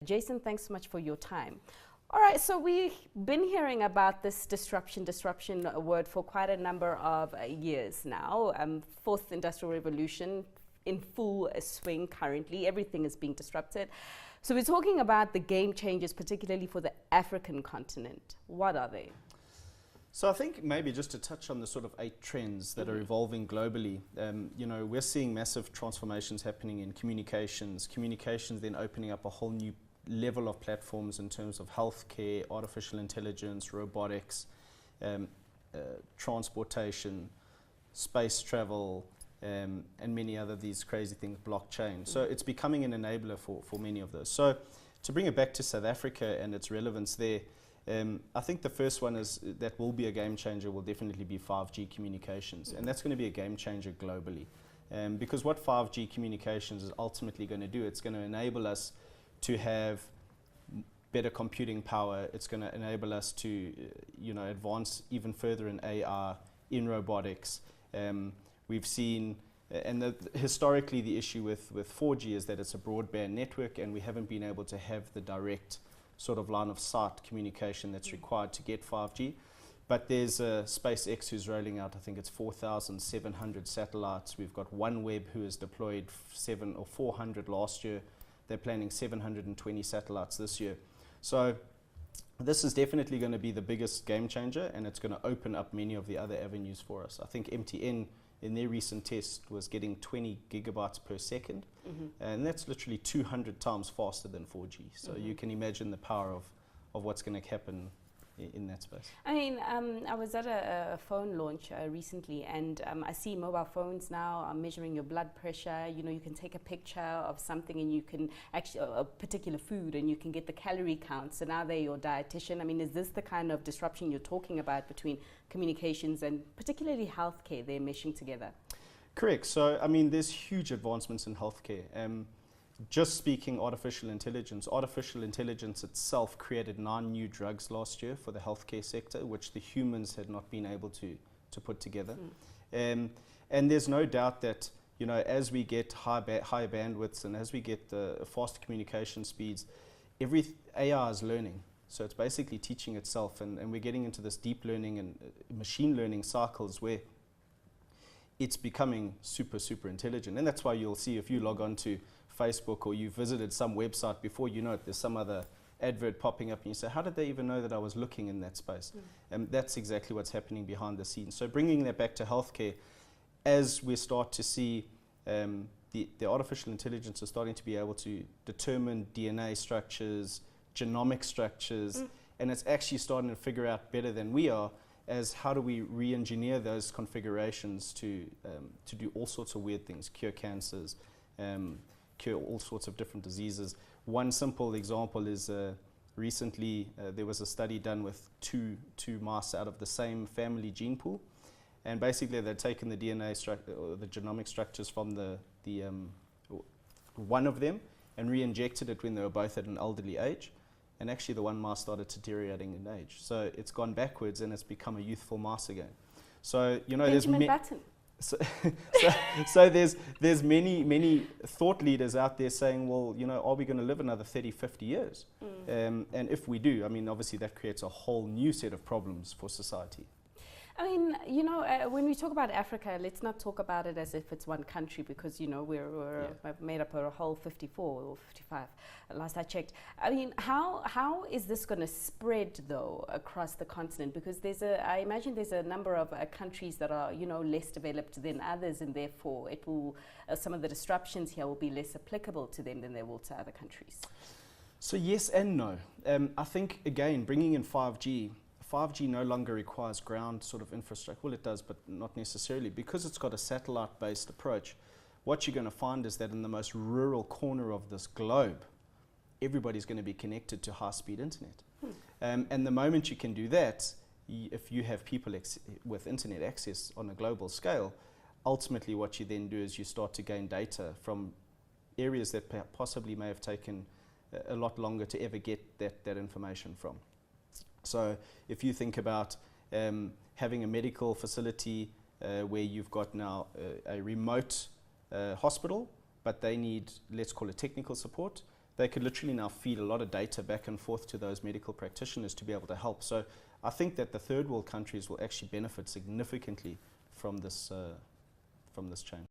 Jason, thanks so much for your time. All right, so we've been hearing about this disruption word for quite a number of years now. Fourth Industrial Revolution in full swing currently. Everything is being disrupted. So we're talking about the game changers, particularly for the African continent. What are they? So I think maybe just to touch on the sort of 8 trends that are evolving globally, we're seeing massive transformations happening in communications then opening up a whole new level of platforms in terms of healthcare, artificial intelligence, robotics, transportation, space travel, and many other these crazy things, blockchain. So it's becoming an enabler for many of those. So to bring it back to South Africa and its relevance there, I think the first one is that will be a game changer will definitely be 5G communications, and that's going to be a game changer globally. Because what 5G communications is ultimately going to do, it's going to enable us to have better computing power. It's going to enable us to, advance even further in AI, in robotics. We've seen, historically the issue with 4G is that it's a broadband network, and we haven't been able to have the direct sort of line of sight communication that's required to get 5G. But there's SpaceX who's rolling out, I think it's 4,700 satellites. We've got OneWeb who has deployed 700 or 400 last year. They're planning 720 satellites this year. So this is definitely going to be the biggest game changer, and it's going to open up many of the other avenues for us. I think MTN in their recent test was getting 20 gigabytes per second, and that's literally 200 times faster than 4G. So you can imagine the power of what's going to happen in that space. I mean, I was at a phone launch recently, and I see mobile phones now are measuring your blood pressure. You can take a picture of something, and you can actually a particular food, and you can get the calorie count. So now they're your dietitian. I mean, is this the kind of disruption you're talking about between communications and particularly healthcare? They're meshing together. Correct. So I mean, there's huge advancements in healthcare. Just speaking artificial intelligence itself created 9 new drugs last year for the healthcare sector, which the humans had not been able to put together. And there's no doubt that, as we get higher bandwidths and as we get the faster communication speeds, every AI is learning. So it's basically teaching itself, and we're getting into this deep learning and machine learning cycles where it's becoming super, super intelligent. And that's why you'll see if you log on to Facebook or you visited some website, before you know it, there's some other advert popping up and you say, how did they even know that I was looking in that space? And that's exactly what's happening behind the scenes. So bringing that back to healthcare, as we start to see the artificial intelligence is starting to be able to determine DNA structures, genomic structures, and it's actually starting to figure out better than we are as how do we re-engineer those configurations to do all sorts of weird things, cure cancers, cure all sorts of different diseases. One simple example is recently there was a study done with two mice out of the same family gene pool, and basically they'd taken the DNA or the genomic structures from the one of them and re-injected it when they were both at an elderly age, and actually the one mouse started deteriorating in age. So it's gone backwards and it's become a youthful mouse again. So Benjamin Button. So there's many thought leaders out there saying, well, are we going to live another 30, 50 years? And if we do, I mean, obviously that creates a whole new set of problems for society. I mean, when we talk about Africa, let's not talk about it as if it's one country, because, we're made up of a whole 54 or 55, last I checked. I mean, how is this going to spread, though, across the continent? Because I imagine there's a number of countries that are, less developed than others, and therefore it will, some of the disruptions here will be less applicable to them than they will to other countries. So yes and no. I think, again, bringing in 5G no longer requires ground sort of infrastructure. Well, it does, but not necessarily. Because it's got a satellite-based approach, what you're going to find is that in the most rural corner of this globe, everybody's going to be connected to high-speed internet. And the moment you can do that, if you have people with internet access on a global scale, ultimately what you then do is you start to gain data from areas that possibly may have taken a lot longer to ever get that information from. So if you think about having a medical facility where you've got now a remote hospital, but they need, let's call it technical support, they could literally now feed a lot of data back and forth to those medical practitioners to be able to help. So I think that the third world countries will actually benefit significantly from this change.